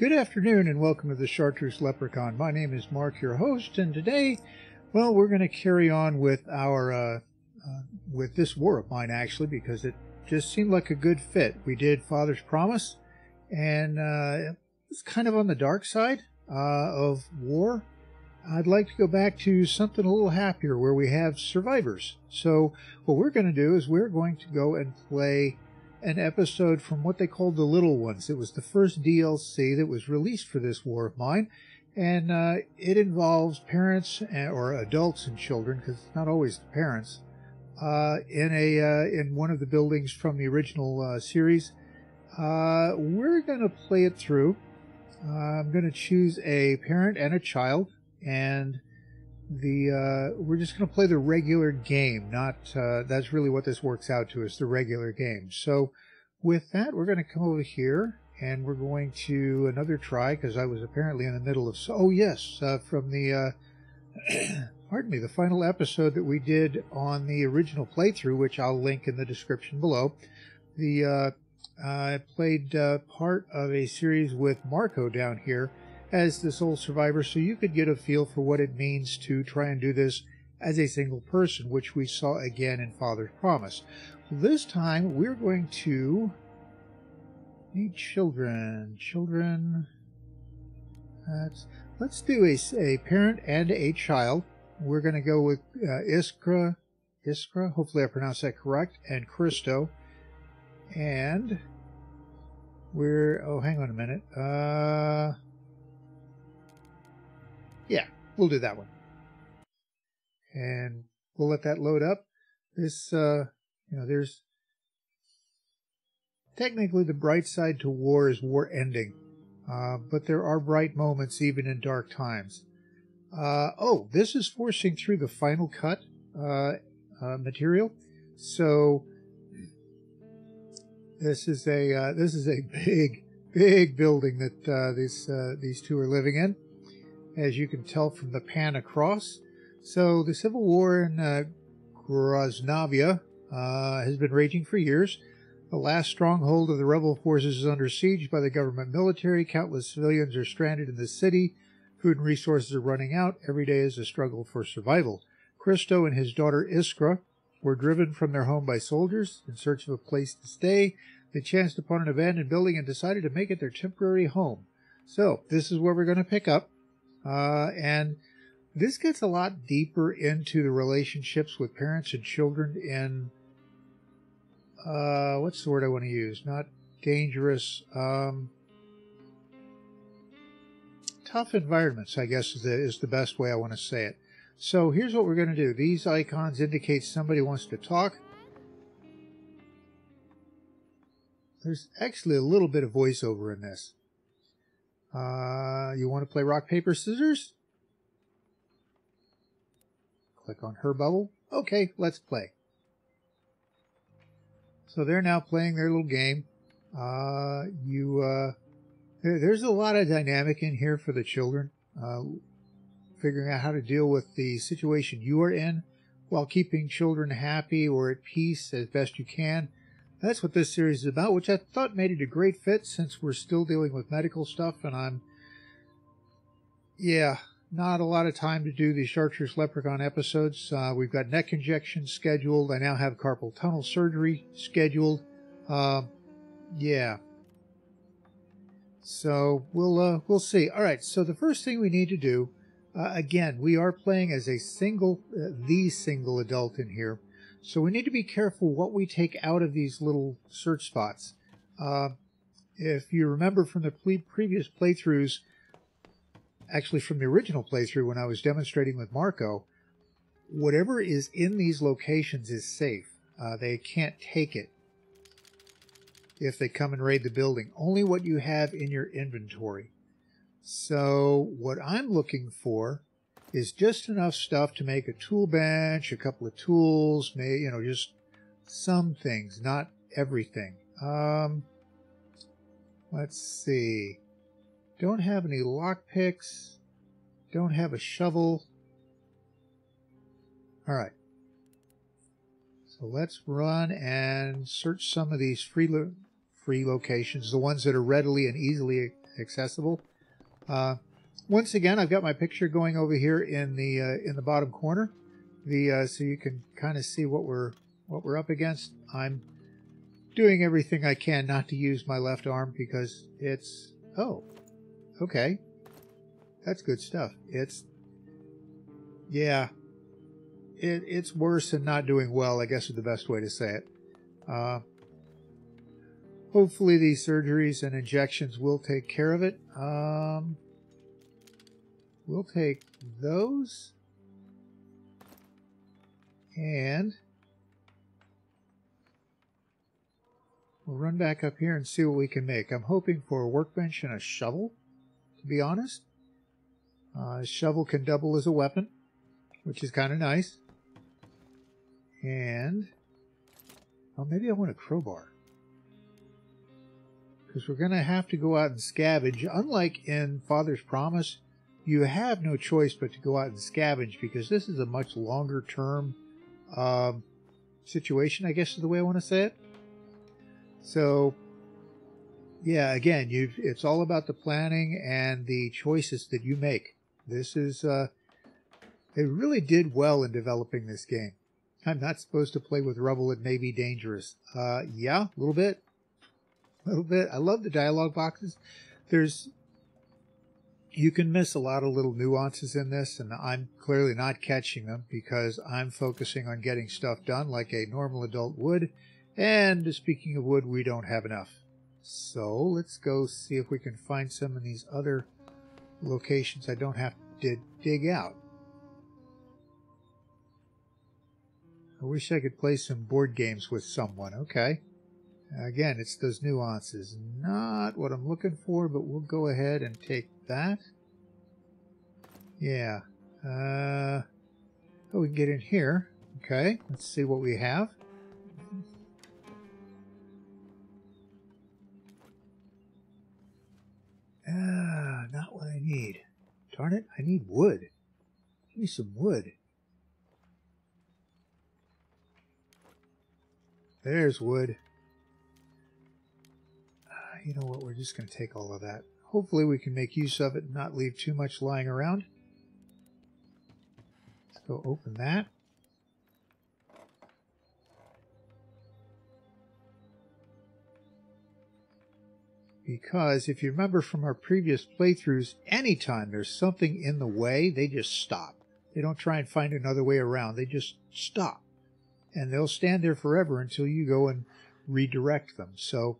Good afternoon and welcome to the Chartreuse Leprechaun. My name is Mark, your host, and today, well, we're going to carry on with our, with this war of mine, actually, because it just seemed like a good fit. We did Father's Promise, and it's kind of on the dark side of war. I'd like to go back to something a little happier where we have survivors. So what we're going to do is we're going to go and play an episode from what they called the Little Ones. It was the first DLC that was released for this war of mine, and it involves parents or adults and children, because it's not always the parents, in one of the buildings from the original series. We're going to play it through. I'm going to choose a parent and a child, and we're just going to play the regular game. Not that's really what this works out to, is the regular game. So with that, we're going to come over here and we're going to another try, because I was apparently in the middle of from the pardon me, the final episode that we did on the original playthrough, which I'll link in the description below. I played part of a series with Marco down here as the sole survivor, so you could get a feel for what it means to try and do this as a single person, which we saw again in Father's Promise. This time we're going to need children. Let's do a parent and a child. We're going to go with Iskra, hopefully I pronounced that correct, and Christo. And hang on a minute. Yeah, we'll do that one. And we'll let that load up. This, there's technically the bright side to war is war ending. But there are bright moments even in dark times. This is forcing through the final cut material. So this is a big building that these two are living in, as you can tell from the pan across. So the civil war in Groznovia has been raging for years. The last stronghold of the rebel forces is under siege by the government military. Countless civilians are stranded in the city. Food and resources are running out. Every day is a struggle for survival. Christo and his daughter Iskra were driven from their home by soldiers in search of a place to stay. They chanced upon an abandoned building and decided to make it their temporary home. So this is where we're going to pick up. And this gets a lot deeper into the relationships with parents and children in, what's the word I want to use? Not dangerous, tough environments, I guess is the best way I want to say it. So here's what we're going to do. These icons indicate somebody wants to talk. There's actually a little bit of voiceover in this. You want to play rock, paper, scissors? Click on her bubble. Okay, let's play. So they're now playing their little game. There's a lot of dynamic in here for the children. Figuring out how to deal with the situation you are in while keeping children happy or at peace as best you can. That's what this series is about, which I thought made it a great fit since we're still dealing with medical stuff, and not a lot of time to do the Chartreuse Leprechaun episodes. We've got neck injections scheduled. I now have carpal tunnel surgery scheduled. So we'll see. All right, so the first thing we need to do, again, we are playing as the single adult in here. So we need to be careful what we take out of these little search spots. If you remember from the previous playthroughs, actually from the original playthrough when I was demonstrating with Marco, whatever is in these locations is safe. They can't take it if they come and raid the building. Only what you have in your inventory. So what I'm looking for is just enough stuff to make a tool bench, a couple of tools, just some things, not everything. Let's see. Don't have any lockpicks. Don't have a shovel. All right. So let's run and search some of these free locations, the ones that are readily and easily accessible. Once again, I've got my picture going over here in the bottom corner, so you can kind of see what we're up against. I'm doing everything I can not to use my left arm because it's okay, that's good stuff. It's worse than not doing well, I guess is the best way to say it. Hopefully these surgeries and injections will take care of it. We'll take those. And we'll run back up here and see what we can make. I'm hoping for a workbench and a shovel, to be honest. A shovel can double as a weapon, which is kind of nice. And maybe I want a crowbar, because we're going to have to go out and scavenge. Unlike in Father's Promise, you have no choice but to go out and scavenge, because this is a much longer term situation, I guess is the way I want to say it. So yeah, again, it's all about the planning and the choices that you make. This is they really did well in developing this game. I'm not supposed to play with rubble. It may be dangerous. Yeah, a little bit. I love the dialogue boxes. You can miss a lot of little nuances in this, and I'm clearly not catching them because I'm focusing on getting stuff done like a normal adult would. And speaking of wood, we don't have enough. So let's go see if we can find some in these other locations I don't have to dig out. I wish I could play some board games with someone. Okay. Again, it's those nuances. Not what I'm looking for, but we'll go ahead and take that. Yeah. We can get in here. Okay. Let's see what we have. Not what I need. Darn it, I need wood. Give me some wood. There's wood. You know what, we're just going to take all of that. Hopefully we can make use of it and not leave too much lying around. Let's go open that. Because if you remember from our previous playthroughs, anytime there's something in the way, they just stop. They don't try and find another way around. They just stop. And they'll stand there forever until you go and redirect them. So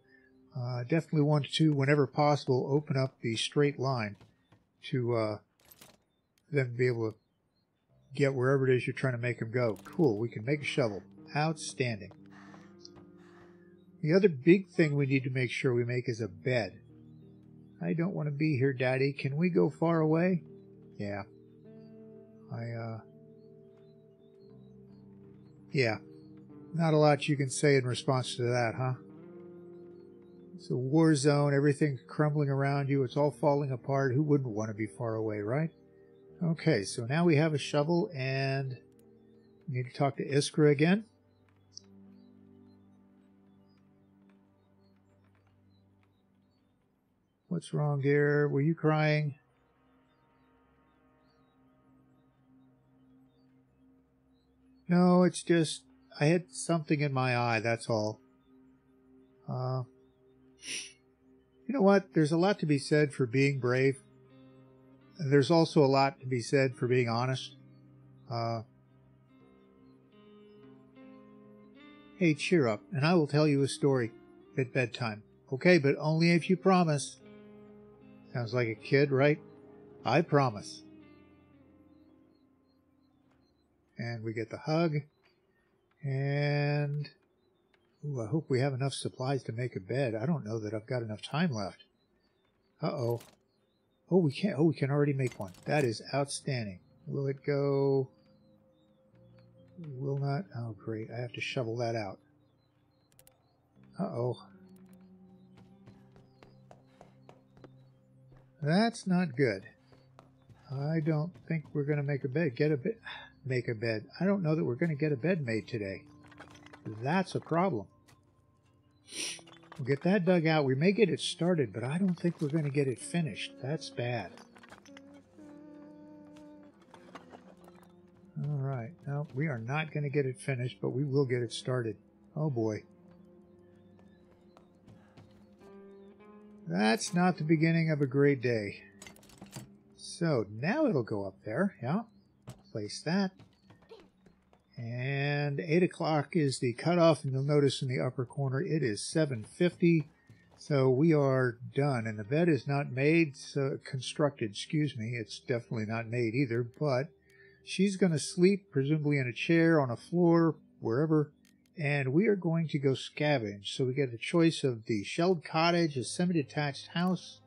definitely want to, whenever possible, open up the straight line to then be able to get wherever it is you're trying to make them go. Cool, we can make a shovel. Outstanding. The other big thing we need to make sure we make is a bed. I don't want to be here, Daddy. Can we go far away? Yeah. Yeah. Not a lot you can say in response to that, huh? It's a war zone. Everything's crumbling around you. It's all falling apart. Who wouldn't want to be far away, right? Okay, so now we have a shovel, and we need to talk to Iskra again. What's wrong, dear? Were you crying? No, it's just I had something in my eye, that's all. You know what? There's a lot to be said for being brave. There's also a lot to be said for being honest. Hey, cheer up, and I will tell you a story at bedtime. Okay, but only if you promise. Sounds like a kid, right? I promise. And we get the hug. And ooh, I hope we have enough supplies to make a bed. I don't know that I've got enough time left. Uh-oh. Oh, we can't. Oh, we can already make one. That is outstanding. Will it go? Will not. Oh, great. I have to shovel that out. Uh-oh. That's not good. I don't think we're going to make a bed. Make a bed. I don't know that we're going to get a bed made today. That's a problem. We'll get that dug out. We may get it started, but I don't think we're going to get it finished. That's bad. All right. No, we are not going to get it finished, but we will get it started. Oh, boy. That's not the beginning of a great day. So now it'll go up there. Yeah. Place that. And 8 o'clock is the cutoff, and you'll notice in the upper corner it is 7:50. So we are done, and the bed is not made, constructed, excuse me. It's definitely not made either, but she's going to sleep, presumably in a chair, on a floor, wherever, and we are going to go scavenge. So we get a choice of the shelled cottage, a semi-detached house,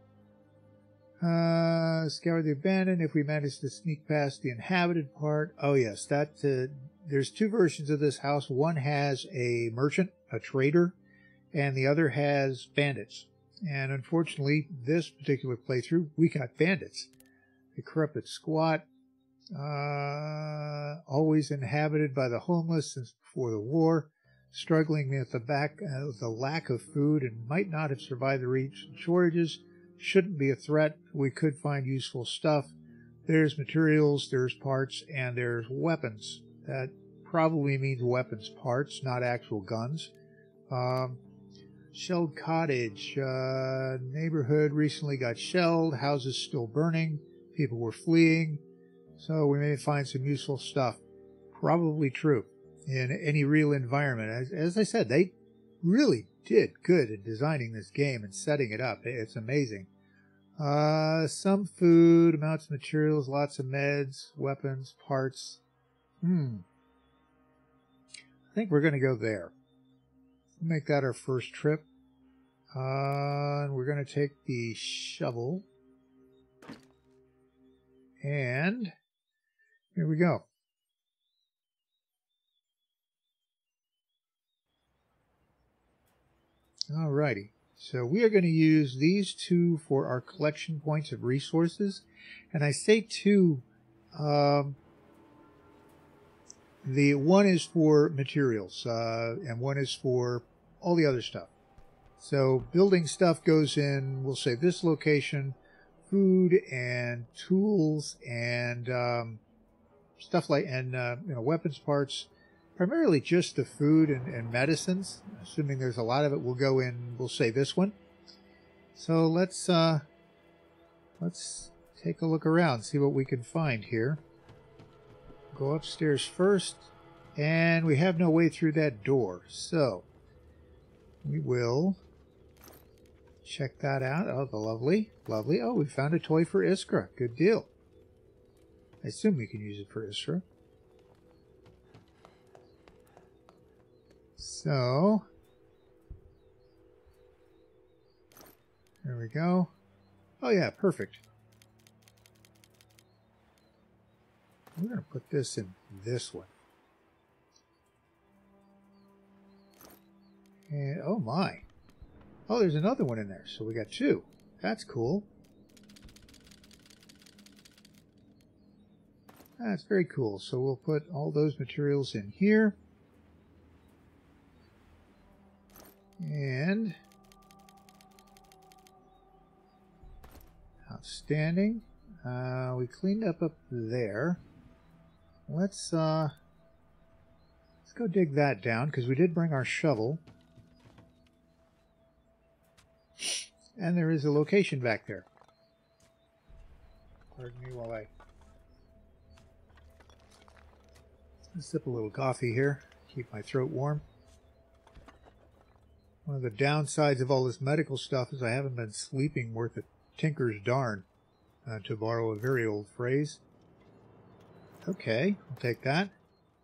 scour the abandoned if we manage to sneak past the inhabited part. Oh yes, that there's two versions of this house. One has a merchant, a trader, and the other has bandits. And unfortunately, this particular playthrough, we got bandits. A corrupted squat, always inhabited by the homeless since before the war, struggling with the lack of food and might not have survived the recent shortages. Shouldn't be a threat. We could find useful stuff. There's materials, there's parts, and there's weapons. That probably means weapons parts, not actual guns. Shelled cottage. Neighborhood recently got shelled. Houses still burning. People were fleeing. So we may find some useful stuff. Probably true in any real environment. As I said, they really did good in designing this game and setting it up. It's amazing. Some food, amounts of materials, lots of meds, weapons, parts. I think we're going to go there. Make that our first trip. And we're going to take the shovel. And here we go. Alrighty. So we are going to use these two for our collection points of resources. And I say two, the one is for materials, and one is for all the other stuff. So building stuff goes in, we'll say this location, food and tools and stuff like, and weapons parts, primarily just the food and medicines. Assuming there's a lot of it, will go in, we'll say this one. So let's take a look around, see what we can find here. Go upstairs first, and we have no way through that door, so we will check that out. Oh, the lovely. Oh, we found a toy for Iskra. Good deal. I assume we can use it for Iskra. So, there we go. Oh yeah, perfect. We're going to put this in this one. And, oh my. Oh, there's another one in there. So we got two. That's cool. That's very cool. So we'll put all those materials in here. And outstanding. We cleaned up there. Let's go dig that down, because we did bring our shovel. And there is a location back there. Pardon me while I sip a little coffee here. Keep my throat warm. One of the downsides of all this medical stuff is I haven't been sleeping worth a tinker's darn, to borrow a very old phrase. Okay, I'll take that.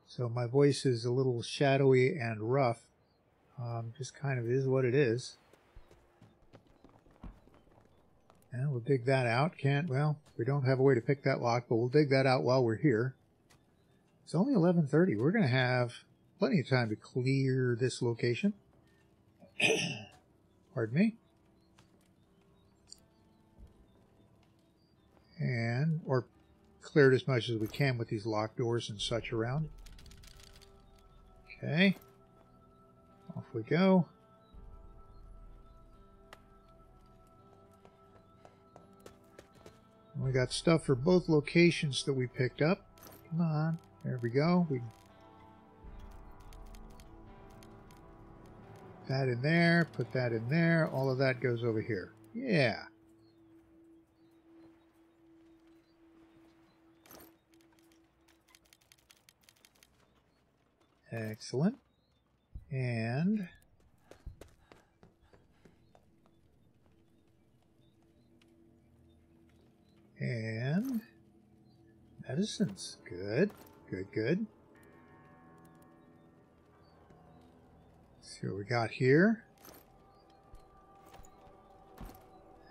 So my voice is a little shadowy and rough. Just kind of is what it is. And we'll dig that out. Well, we don't have a way to pick that lock, but we'll dig that out while we're here. It's only 11:30. We're going to have plenty of time to clear this location. Pardon me. Or clear it as much as we can with these locked doors and such around. Okay. Off we go. We got stuff for both locations that we picked up. Come on. There we go. We put that in there. Put that in there. All of that goes over here. Yeah. Excellent. And medicines. Good. Good, good. Let's see what we got here.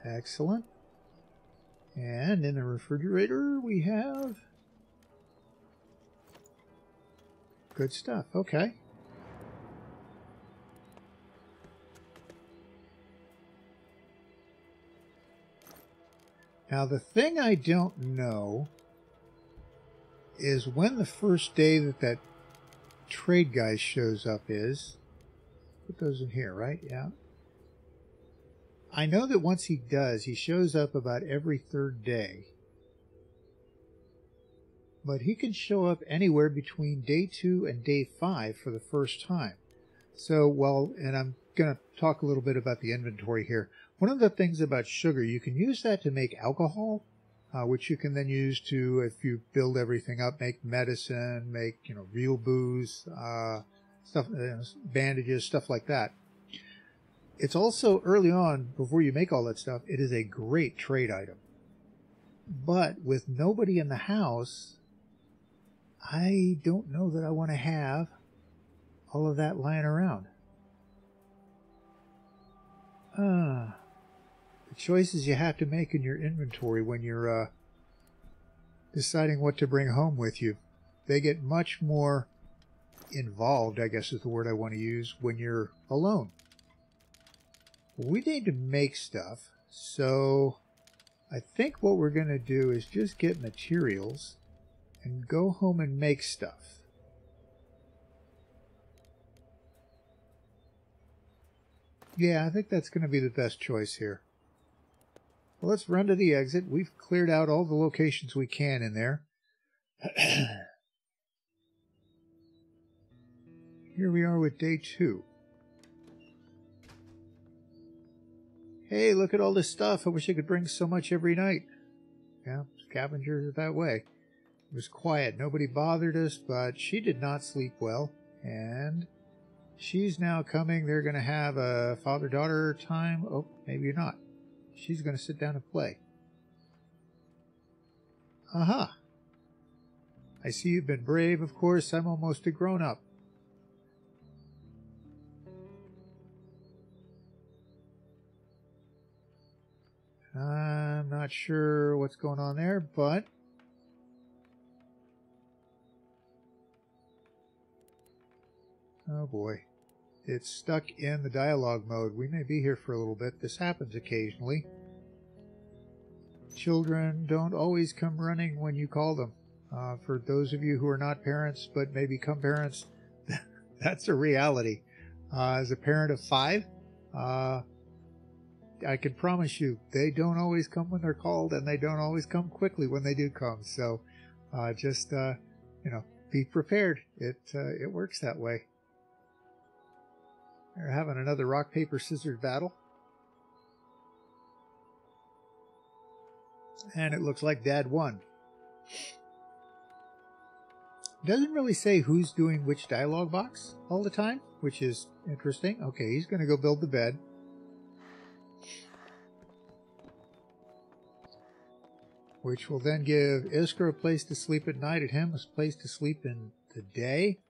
Excellent. And in the refrigerator we have good stuff. Okay. Now the thing I don't know is when the first day that trade guy shows up is. Put those in here, right? Yeah. I know that once he does, he shows up about every third day. But he can show up anywhere between day 2 and day 5 for the first time. So, well, and I'm going to talk a little bit about the inventory here. One of the things about sugar, you can use that to make alcohol, which you can then use to, if you build everything up, make medicine, make, real booze, stuff, bandages, stuff like that. It's also early on, before you make all that stuff, it is a great trade item. But with nobody in the house, I don't know that I want to have all of that lying around. The choices you have to make in your inventory when you're deciding what to bring home with you. They get much more involved, I guess is the word I want to use, when you're alone. We need to make stuff, so I think what we're going to do is just get materials and go home and make stuff. Yeah, I think that's going to be the best choice here. Well, let's run to the exit. We've cleared out all the locations we can in there. Here we are with day 2. Hey, look at all this stuff. I wish I could bring so much every night. Yeah, scavengers are that way. It was quiet. Nobody bothered us, but she did not sleep well. And she's now coming. They're going to have a father-daughter time. Oh, maybe not. She's going to sit down and play. Aha. I see you've been brave, of course. I'm almost a grown-up. I'm not sure what's going on there, but oh boy, it's stuck in the dialogue mode. We may be here for a little bit. This happens occasionally. Children don't always come running when you call them. For those of you who are not parents but may become parents, that's a reality. As a parent of 5, I can promise you, they don't always come when they're called, and they don't always come quickly when they do come. So, just be prepared. It works that way. They're having another rock paper scissors battle, and it looks like Dad won. Doesn't really say who's doing which dialogue box all the time, which is interesting. Okay, he's going to go build the bed. Which will then give Iskra a place to sleep at night and him a place to sleep in the day.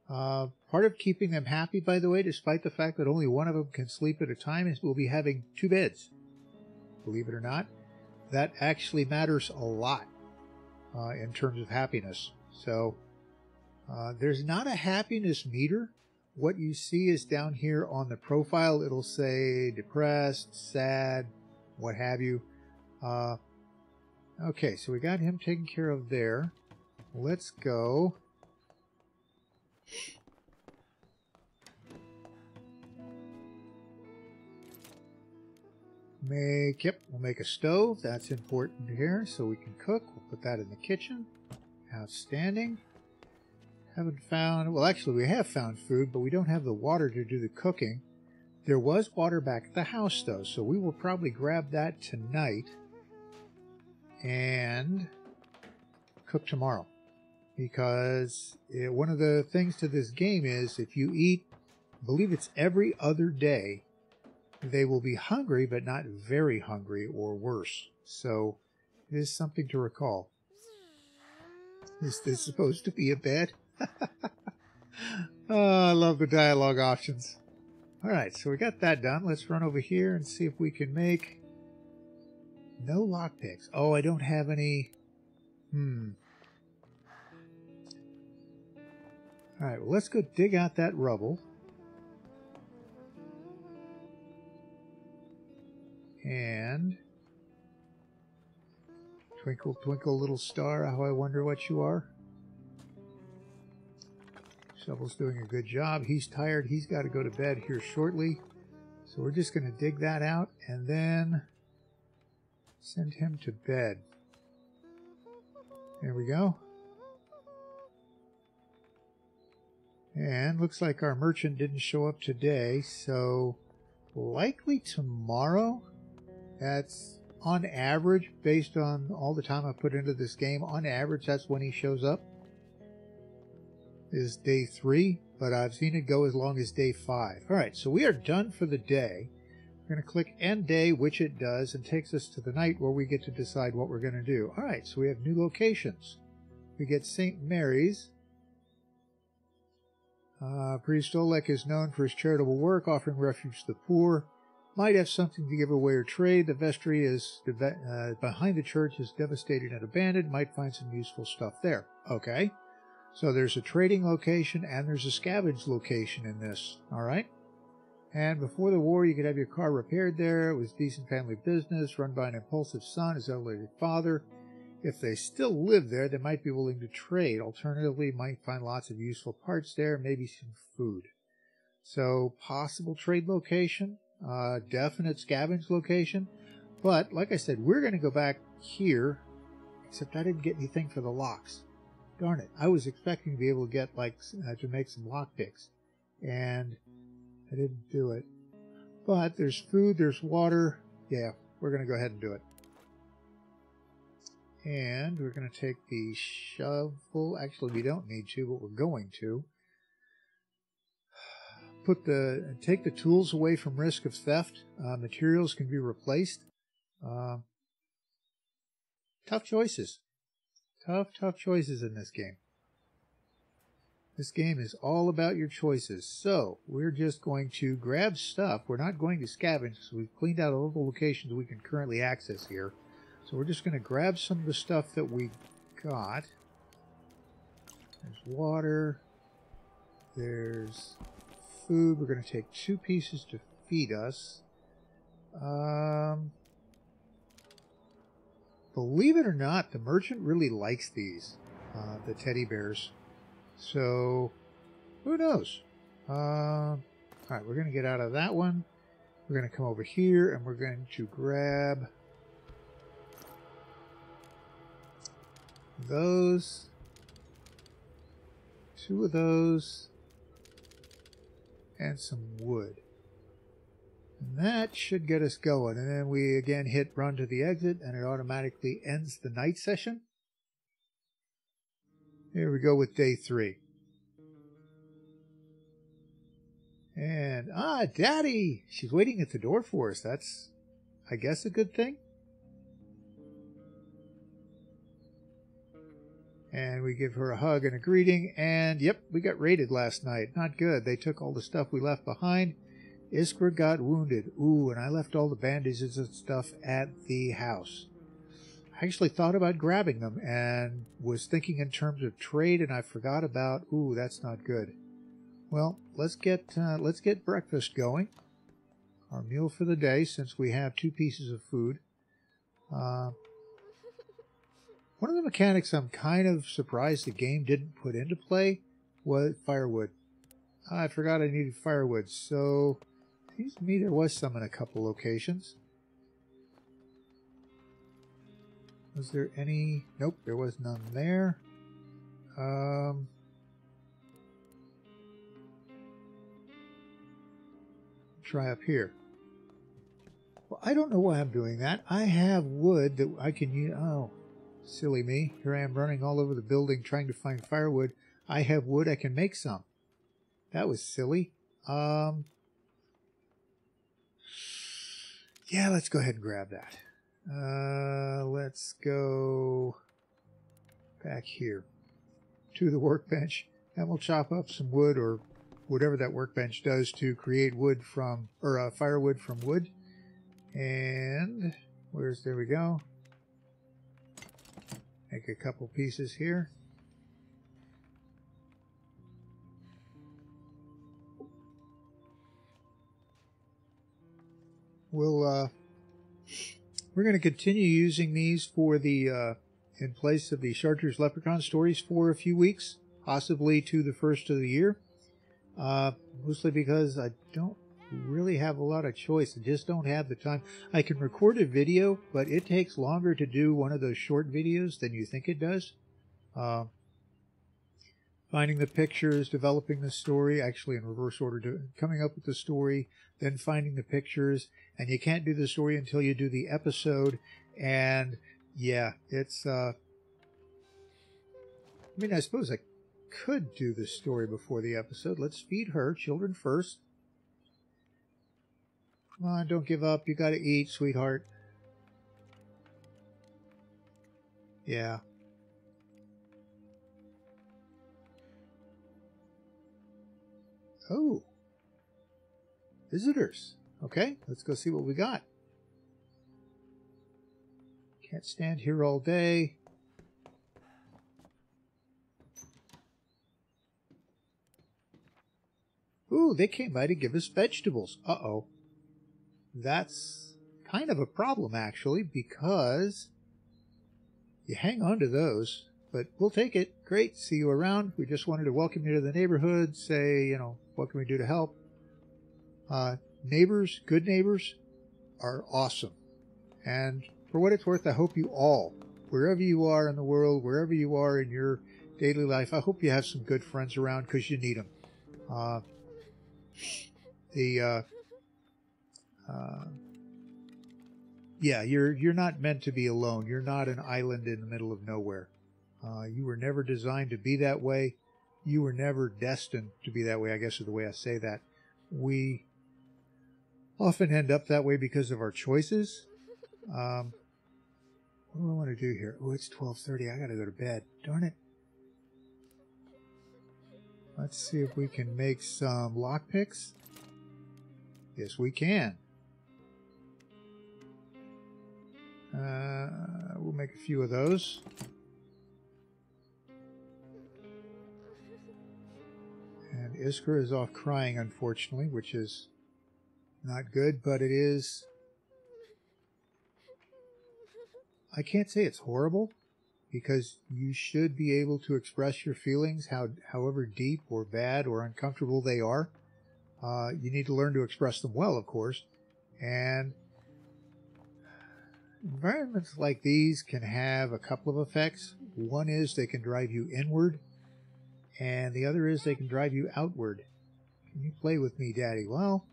Part of keeping them happy, by the way, despite the fact that only one of them can sleep at a time, is we'll be having 2 beds. Believe it or not, that actually matters a lot in terms of happiness. So there's not a happiness meter. What you see is down here on the profile. It'll say depressed, sad, what have you. Okay, so we got him taken care of there. Let's go. We'll make a stove. That's important here, so we can cook. We'll put that in the kitchen. Outstanding. Haven't found, well, actually we have found food, but we don't have the water to do the cooking. There was water back at the house, though, so we will probably grab that tonight and cook tomorrow. Because one of the things to this game is if you eat, I believe it's every other day, they will be hungry, but not very hungry or worse. So it is something to recall. Is this supposed to be a bed? Oh, I love the dialogue options. Alright, so we got that done. Let's run over here and see if we can make... No lockpicks. Oh, I don't have any... Alright, well, let's go dig out that rubble. And... Twinkle, twinkle, little star, how I wonder what you are. Shovel's doing a good job. He's tired. He's got to go to bed here shortly. So we're just going to dig that out and then send him to bed. There we go. And looks like our merchant didn't show up today, so likely tomorrow. That's on average, based on all the time I put into this game, on average that's when he shows up. Is day 3, but I've seen it go as long as day 5. Alright, so we are done for the day. We're going to click End Day, which it does, and takes us to the night where we get to decide what we're going to do. Alright, so we have new locations. We get St. Mary's. Priest Oleg is known for his charitable work, offering refuge to the poor. Might have something to give away or trade. The vestry is behind the church is devastated and abandoned. Might find some useful stuff there. Okay. So there's a trading location and there's a scavenge location in this. Alright. And before the war, you could have your car repaired there. It was decent family business, run by an impulsive son, his elderly father. If they still live there, they might be willing to trade. Alternatively, might find lots of useful parts there, maybe some food. So, possible trade location, definite scavenge location. But, like I said, we're going to go back here, except I didn't get anything for the locks. Darn it. I was expecting to be able to get, to make some lockpicks. And I didn't do it. But there's food, there's water. Yeah, we're going to go ahead and do it. And we're going to take the shovel. Actually, we don't need to, but we're going to. Take the tools away from risk of theft. Materials can be replaced. Tough choices. Tough choices in this game. This game is all about your choices. So, we're just going to grab stuff. We're not going to scavenge, so we've cleaned out all the locations we can currently access here. So we're just going to grab some of the stuff that we got. There's water. There's food. We're going to take 2 pieces to feed us. Believe it or not, the merchant really likes these, the teddy bears. So, who knows? Alright, we're going to get out of that one. We're going to come over here and we're going to grab those, 2 of those, and some wood. And that should get us going. And then we again hit run to the exit and it automatically ends the night session. Here we go with day 3. And, Daddy! She's waiting at the door for us. That's, I guess, a good thing. And we give her a hug and a greeting, and yep, we got raided last night. Not good. They took all the stuff we left behind. Iskra got wounded. Ooh, and I left all the bandages and stuff at the house. I actually thought about grabbing them and was thinking in terms of trade, and I forgot about, ooh, that's not good. Well, let's get breakfast going. Our meal for the day, since we have 2 pieces of food. One of the mechanics I'm kind of surprised the game didn't put into play was firewood. I forgot I needed firewood, so it seems to me there was some in a couple locations. Was there any? Nope, there was none there. Try up here. Well, I don't know why I'm doing that. I have wood that I can use. Oh, silly me. Here I am running all over the building trying to find firewood. I have wood. I can make some. That was silly. Yeah, let's go ahead and grab that. Let's go back here to the workbench, and we'll chop up some wood or whatever that workbench does to create wood from, or firewood from wood. And there we go. Make a couple pieces here. We're going to continue using these for the in place of the Chartreuse Leprechaun stories for a few weeks, possibly to the first of the year. Mostly because I don't really have a lot of choice. I just don't have the time. I can record a video, but it takes longer to do one of those short videos than you think it does. Finding the pictures, developing the story, actually in reverse order, coming up with the story, then finding the pictures, and you can't do the story until you do the episode. And yeah, it's, I mean, I suppose I could do the story before the episode. Let's feed her, children first. Come on, don't give up. You got to eat, sweetheart. Yeah. Oh. Visitors. Okay, let's go see what we got. Can't stand here all day. Ooh, they came by to give us vegetables. Uh-oh. That's kind of a problem, actually, because you hang on to those, but we'll take it. Great, see you around. We just wanted to welcome you to the neighborhood, say, you know, what can we do to help? Neighbors, good neighbors, are awesome. And for what it's worth, I hope you all, wherever you are in the world, wherever you are in your daily life, I hope you have some good friends around because you need them. Yeah, you're not meant to be alone. You're not an island in the middle of nowhere. You were never designed to be that way. You were never destined to be that way, I guess is the way I say that. We often end up that way because of our choices. What do I want to do here? Oh, it's 12:30. I got to go to bed. Darn it. Let's see if we can make some lockpicks. Yes, we can. We'll make a few of those. And Iskra is off crying, unfortunately, which is not good, but it is... I can't say it's horrible, because you should be able to express your feelings, however deep or bad or uncomfortable they are. You need to learn to express them well, of course. And environments like these can have a couple of effects. One is they can drive you inward, and the other is they can drive you outward. Can you play with me, Daddy? Well,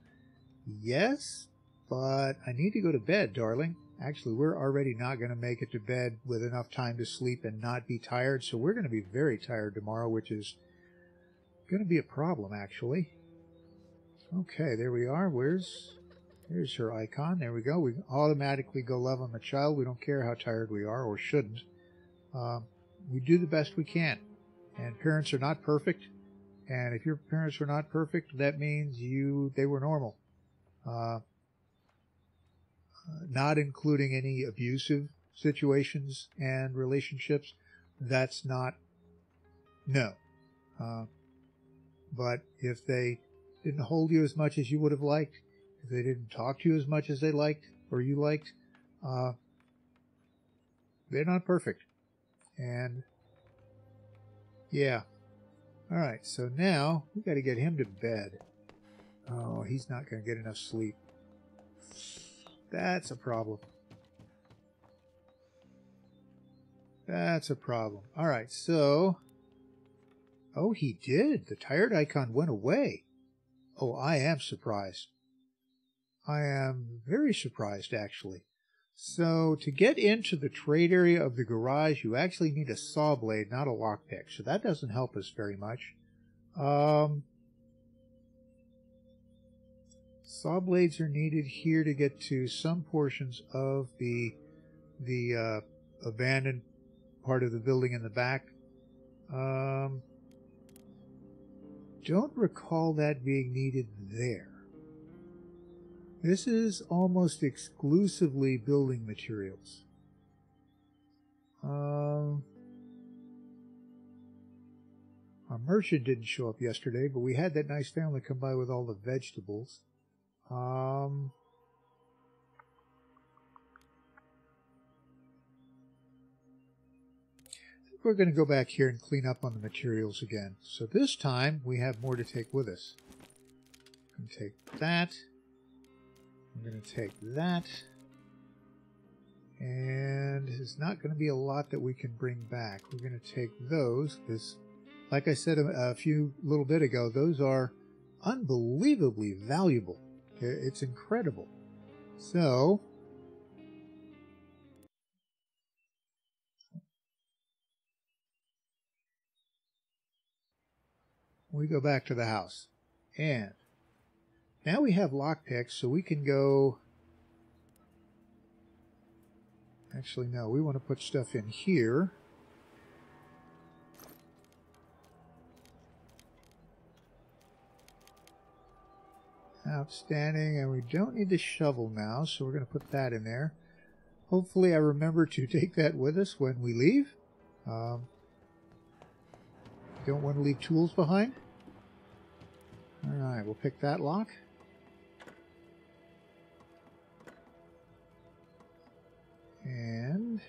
yes, but I need to go to bed, darling. Actually, we're already not going to make it to bed with enough time to sleep and not be tired, so we're going to be very tired tomorrow, which is going to be a problem, actually. Okay, there we are. There's her icon. There we go. We automatically go love on the child. We don't care how tired we are, or shouldn't. We do the best we can. And parents are not perfect. And if your parents were not perfect, that means they were normal. Not including any abusive situations and relationships. That's not, no. But if they didn't hold you as much as you would have liked, if they didn't talk to you as much as they liked, or you liked, they're not perfect. And, yeah. Alright, so now we got to get him to bed. Oh, he's not going to get enough sleep. That's a problem. That's a problem. All right, so... Oh, he did. The tired icon went away. Oh, I am surprised. I am very surprised, actually. So, to get into the trade area of the garage, you actually need a saw blade, not a lockpick. So that doesn't help us very much. Saw blades are needed here to get to some portions of the abandoned part of the building in the back. Don't recall that being needed there. This is almost exclusively building materials. Our merchant didn't show up yesterday, but we had that nice family come by with all the vegetables. I think we're going to go back here and clean up on the materials again. So this time we have more to take with us. I'm going to take that. I'm going to take that. And there's not going to be a lot that we can bring back. We're going to take those because, like I said a little bit ago, those are unbelievably valuable. It's incredible. So, we go back to the house. And now we have lockpicks, so we can go... Actually, no, we want to put stuff in here. Outstanding, and we don't need the shovel now, so we're going to put that in there. Hopefully I remember to take that with us when we leave. Don't want to leave tools behind. Alright, we'll pick that lock. And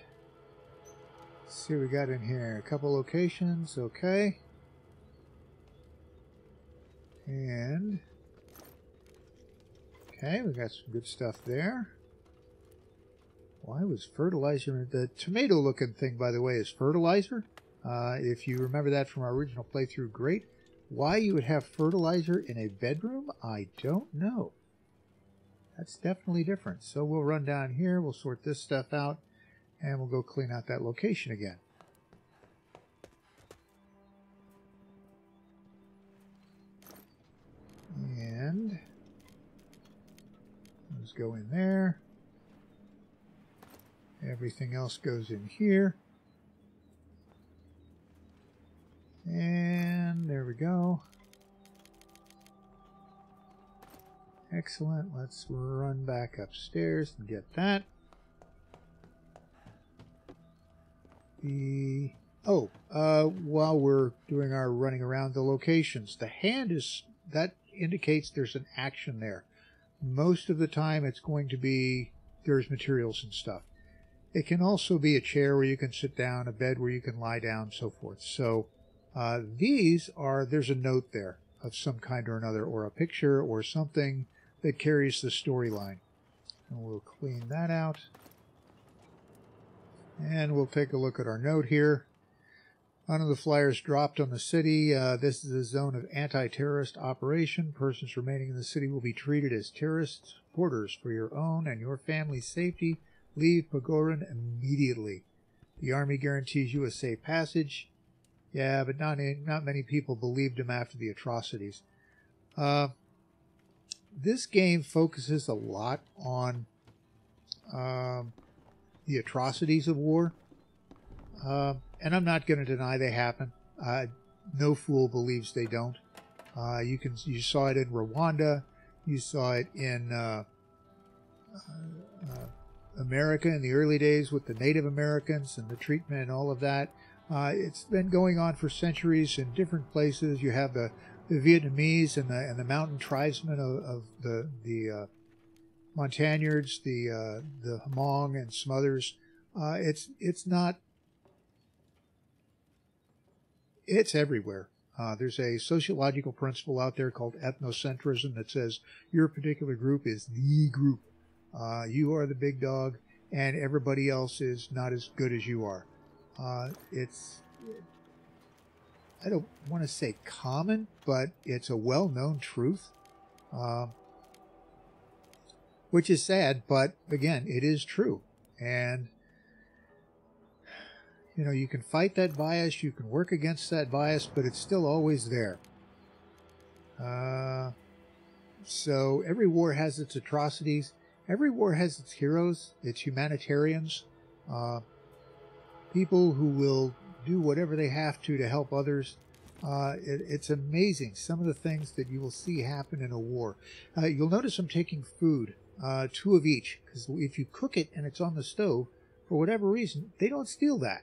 let's see what we got in here. A couple locations, okay. And okay, we got some good stuff there. Why was fertilizer? The tomato looking thing, by the way, is fertilizer. If you remember that from our original playthrough, great. Why you would have fertilizer in a bedroom, I don't know. That's definitely different. So we'll run down here, we'll sort this stuff out, and we'll go clean out that location again. And those go in there. Everything else goes in here. And there we go. Excellent. Let's run back upstairs and get that. While we're doing our running around the locations, the hand that indicates there's an action there. Most of the time it's going to be there's materials and stuff. It can also be a chair where you can sit down, a bed where you can lie down, so forth. So there's a note there of some kind or another, or a picture or something that carries the storyline. And we'll clean that out. And we'll take a look at our note here. One of the flyers dropped on the city. This is a zone of anti-terrorist operation. Persons remaining in the city will be treated as terrorist porters for your own and your family's safety. Leave Pagoran immediately. The Army guarantees you a safe passage. Yeah, but not many people believed him after the atrocities. This game focuses a lot on the atrocities of war. And I'm not going to deny they happen. No fool believes they don't. You saw it in Rwanda. You saw it in America in the early days with the Native Americans and the treatment and all of that. It's been going on for centuries in different places. You have the Vietnamese and the mountain tribesmen of the Montagnards, the Hmong and some others. It's everywhere. There's a sociological principle out there called ethnocentrism that says your particular group is the group. You are the big dog, and everybody else is not as good as you are. It's, I don't want to say common, but it's a well-known truth, which is sad, but again, it is true. And, you know, you can fight that bias, you can work against that bias, but it's still always there. So every war has its atrocities. Every war has its heroes, its humanitarians, people who will do whatever they have to help others. It's amazing, some of the things that you will see happen in a war. You'll notice I'm taking food, 2 of each, because if you cook it and it's on the stove, for whatever reason, they don't steal that.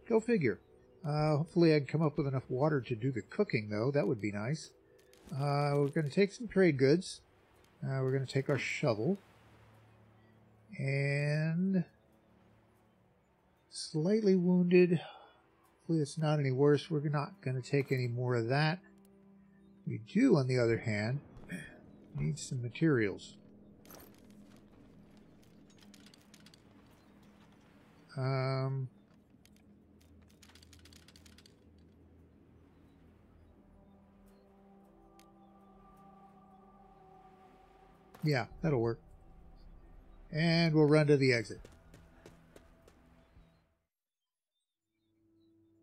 Go figure. Hopefully I can come up with enough water to do the cooking, though. That would be nice. We're going to take some trade goods. We're going to take our shovel. And slightly wounded. Hopefully it's not any worse. We're not going to take any more of that. We do, on the other hand, need some materials. Yeah, that'll work. And we'll run to the exit.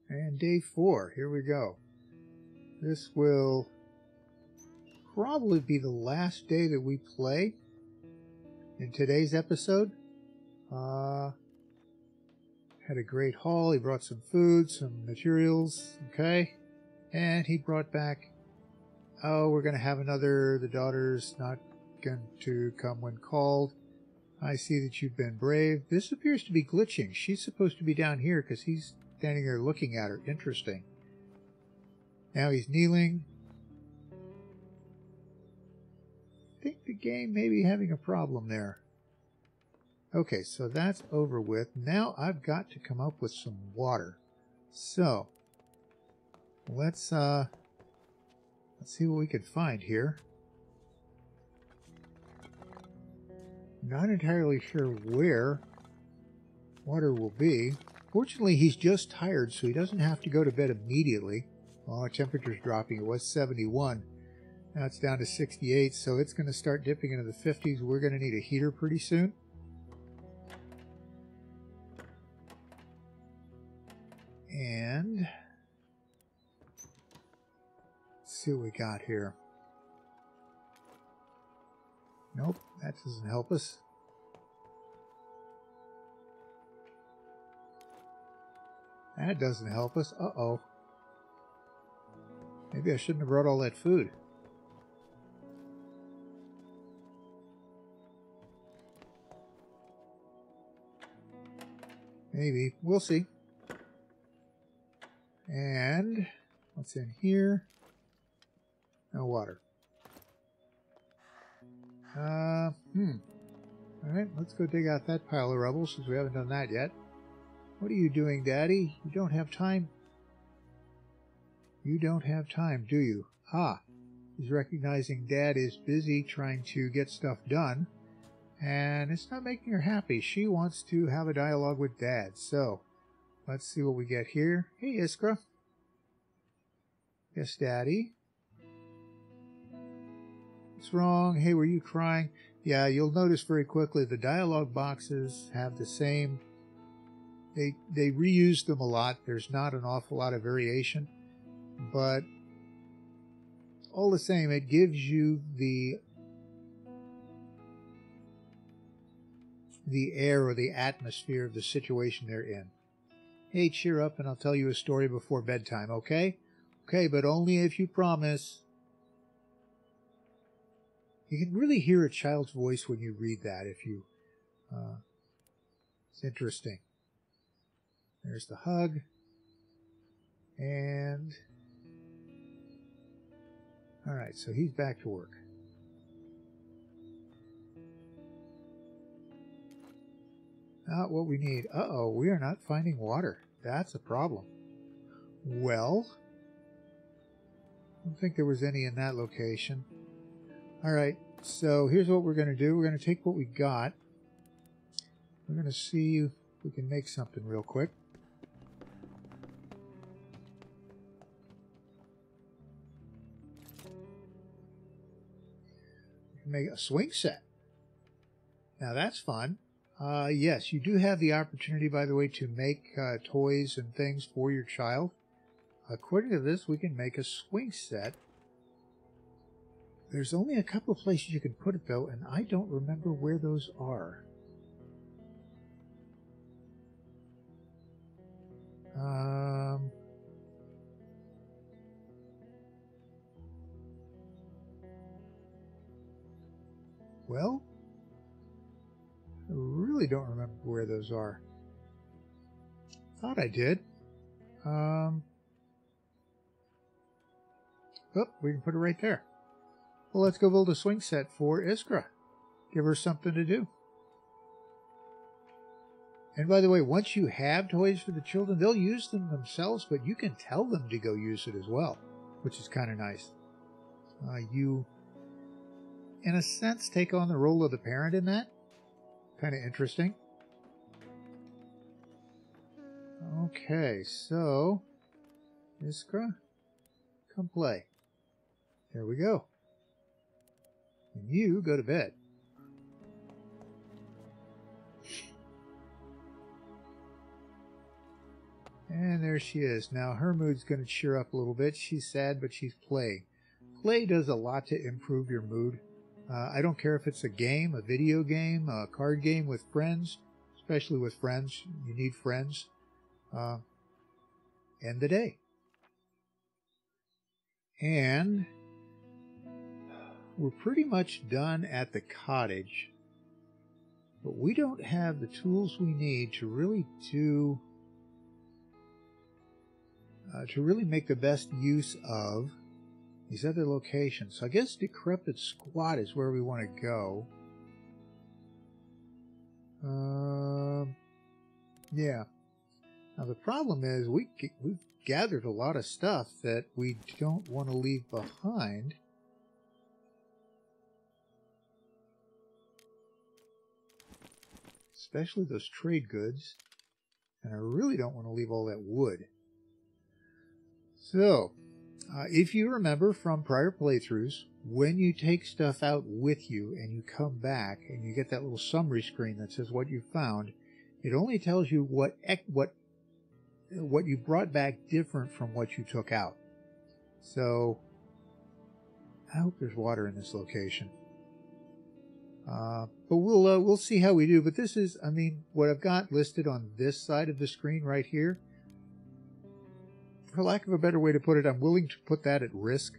And day 4, here we go. This will probably be the last day that we play in today's episode. Had a great haul. He brought some food, some materials, okay? And he brought back, oh, we're going to have another, the daughter's not going to come when called. I see that you've been brave. This appears to be glitching. She's supposed to be down here because he's standing there looking at her. Interesting. Now he's kneeling. I think the game may be having a problem there. Okay, so that's over with. Now I've got to come up with some water. So let's see what we can find here. Not entirely sure where water will be. Fortunately, he's just tired, so he doesn't have to go to bed immediately. Oh, our temperature's dropping. It was 71. Now it's down to 68, so it's going to start dipping into the 50s. We're going to need a heater pretty soon. And let's see what we got here. Nope, that doesn't help us. That doesn't help us. Uh-oh. Maybe I shouldn't have brought all that food. Maybe. We'll see. And what's in here? No water. Alright, let's go dig out that pile of rubble since we haven't done that yet. What are you doing, Daddy? You don't have time? You don't have time, do you? Ah, he's recognizing Dad is busy trying to get stuff done, and it's not making her happy. She wants to have a dialogue with Dad, so let's see what we get here. Hey, Iskra. Yes, Daddy? What's wrong? Hey, were you crying? Yeah, you'll notice very quickly the dialogue boxes have the same. They reuse them a lot. There's not an awful lot of variation. But all the same, it gives you the air or the atmosphere of the situation they're in. Hey, cheer up and I'll tell you a story before bedtime, okay? Okay, but only if you promise. You can really hear a child's voice when you read that if you... it's interesting. There's the hug. And... Alright, so he's back to work. Not what we need. Uh-oh, we are not finding water. That's a problem. Well, I don't think there was any in that location. Alright, so here's what we're going to do. We're going to take what we got. We're going to see if we can make something real quick. make a swing set. Now that's fun. Yes, you do have the opportunity, by the way, to make toys and things for your child. According to this, we can make a swing set. There's only a couple of places you can put it, though, and I don't remember where those are. Well, I really don't remember where those are. Thought I did. Oh, we can put it right there. Well, let's go build a swing set for Iskra. Give her something to do. And by the way, once you have toys for the children, they'll use them themselves, but you can tell them to go use it as well, which is kind of nice. You, in a sense, take on the role of the parent in that. Kind of interesting. Okay, so, Iskra, come play. There we go. And you go to bed. And there she is. Now her mood's going to cheer up a little bit. She's sad, but she's playing. Play does a lot to improve your mood. I don't care if it's a game, a video game, a card game with friends, especially with friends. You need friends. End the day. And we're pretty much done at the cottage, but we don't have the tools we need to really do, to really make the best use of these other locations. So I guess Decrepit Squat is where we want to go. Yeah. Now the problem is we've gathered a lot of stuff that we don't want to leave behind. Especially those trade goods. And I really don't want to leave all that wood. So, if you remember from prior playthroughs, when you take stuff out with you and you come back and you get that little summary screen that says what you found, it only tells you what you brought back different from what you took out. So, I hope there's water in this location. But we'll see how we do. But this is, I mean, what I've got listed on this side of the screen right here. For lack of a better way to put it, I'm willing to put that at risk.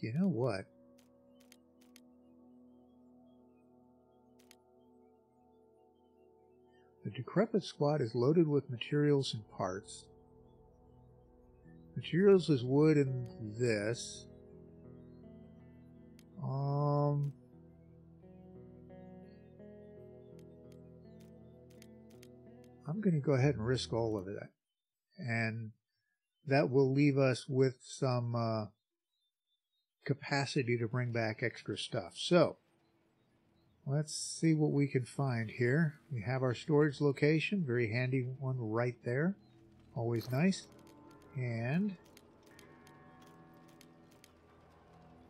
You know what? The Decrepit Squad is loaded with materials and parts. Materials is wood and this. I'm going to go ahead and risk all of it. And that will leave us with some capacity to bring back extra stuff. So, let's see what we can find here. We have our storage location. Very handy one right there. Always nice. And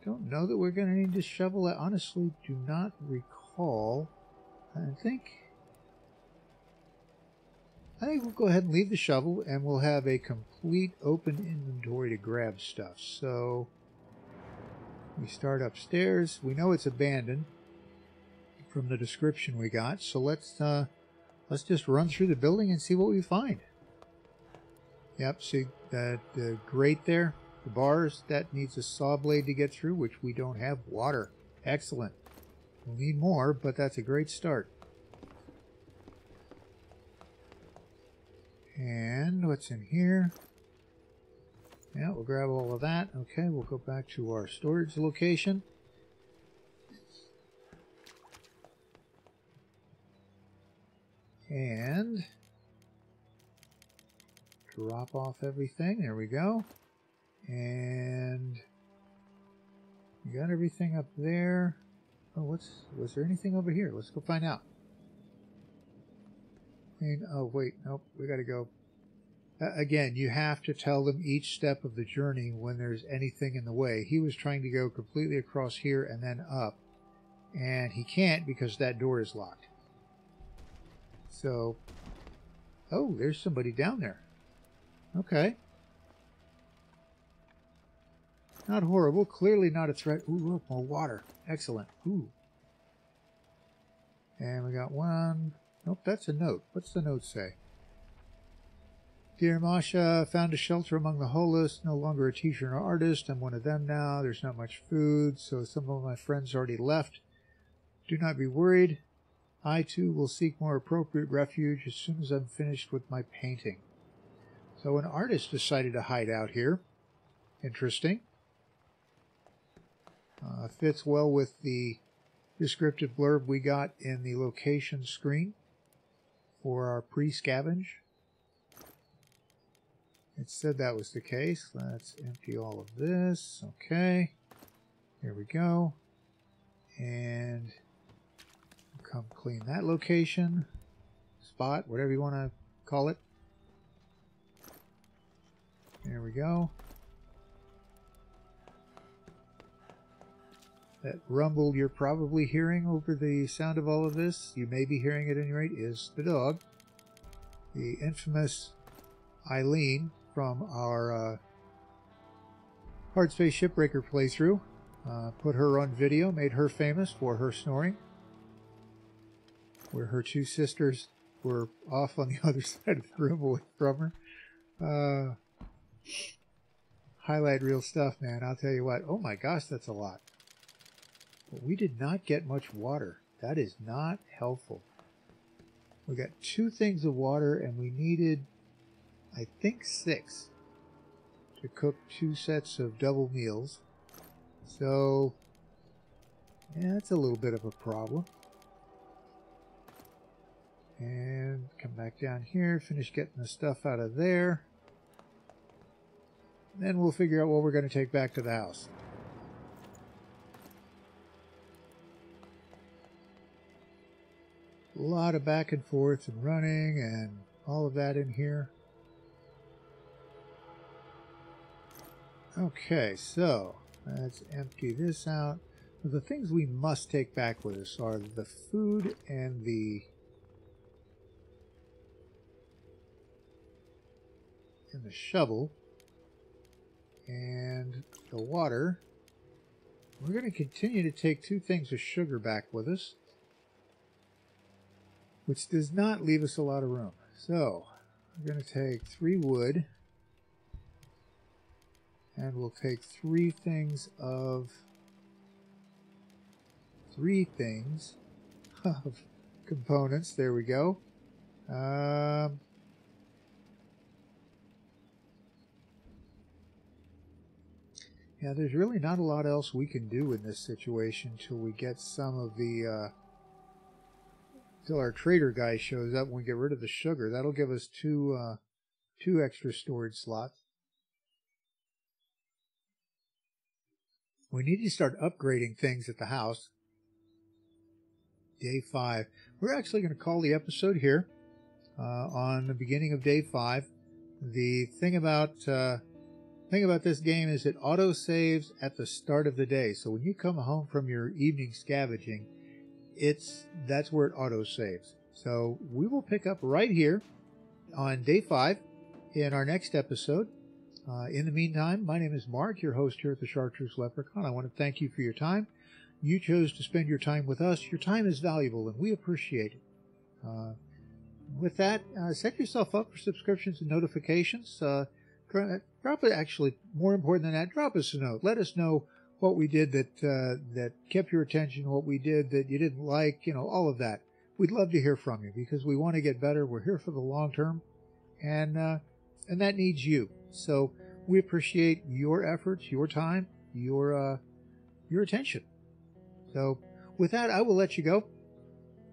don't know that we're going to need to shovel. I honestly do not recall. I think we'll go ahead and leave the shovel, and we'll have a complete open inventory to grab stuff. So we start upstairs. We know it's abandoned from the description we got. So let's just run through the building and see what we find. Yep, see that grate there, the bars, that needs a saw blade to get through, which we don't have. Water. Excellent. We'll need more, but that's a great start. And what's in here? Yeah, we'll grab all of that. Okay, we'll go back to our storage location. And drop off everything. There we go. And we got everything up there. Oh, was there anything over here? Let's go find out. Oh, wait. Nope. We got to go. Again, you have to tell them each step of the journey when there's anything in the way. He was trying to go completely across here and then up, and he can't because that door is locked. So, oh, there's somebody down there. Okay. Not horrible. Clearly not a threat. Ooh, look, more water. Excellent. Ooh. And we got one. Nope, that's a note. What's the note say? Dear Masha, found a shelter among the homeless. No longer a teacher or artist. I'm one of them now. There's not much food, so some of my friends already left. Do not be worried. I, too, will seek more appropriate refuge as soon as I'm finished with my painting. So an artist decided to hide out here. Interesting. Fits well with the descriptive blurb we got in the location screen for our pre-scavenge. It said that was the case. Let's empty all of this. Okay. Here we go. And come clean that location, spot, whatever you want to call it. There we go. That rumble you're probably hearing over the sound of all of this, you may be hearing at any rate, is the dog. The infamous Eileen from our Hard Space Shipbreaker playthrough. Put her on video, made her famous for her snoring, where her two sisters were off on the other side of the room away from her. Highlight real stuff, man. I'll tell you what. Oh my gosh, that's a lot. But we did not get much water. That is not helpful. We got 2 things of water, and we needed, I think, 6 to cook 2 sets of double meals. So, yeah, that's a little bit of a problem. And come back down here, finish getting the stuff out of there. Then we'll figure out what we're going to take back to the house. A lot of back and forth and running and all of that in here. Okay, so let's empty this out. The things we must take back with us are the food and the shovel and the water. We're going to continue to take 2 things of sugar back with us, which does not leave us a lot of room. So we're going to take 3 wood, and we'll take 3 things of components. There we go. Yeah, there's really not a lot else we can do in this situation till we get some of the, till our trader guy shows up and we get rid of the sugar. That'll give us 2 extra storage slots. We need to start upgrading things at the house. Day 5. We're actually going to call the episode here on the beginning of day 5. The thing about this game is it auto saves at the start of the day. So when you come home from your evening scavenging, that's where it auto saves. So we will pick up right here on day 5 in our next episode. In the meantime, my name is Mark, your host here at the Chartreuse Leprechaun. I want to thank you for your time. You chose to spend your time with us. Your time is valuable, and we appreciate it. With that, set yourself up for subscriptions and notifications. Drop it. Actually, more important than that, drop us a note. Let us know what we did that kept your attention, what we did that you didn't like, all of that. We'd love to hear from you because we want to get better. We're here for the long term, and that needs you. So we appreciate your efforts, your time, your attention. So with that, I will let you go.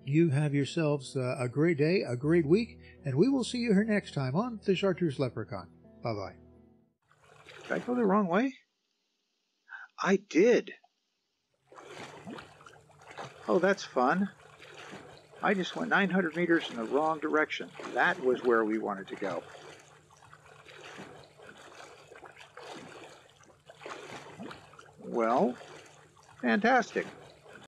You have yourselves a great day, a great week, and we will see you here next time on the Chartreuse Leprechaun. Bye-bye. Did I go the wrong way? I did. Oh, that's fun. I just went 900 meters in the wrong direction. That was where we wanted to go. Well, fantastic.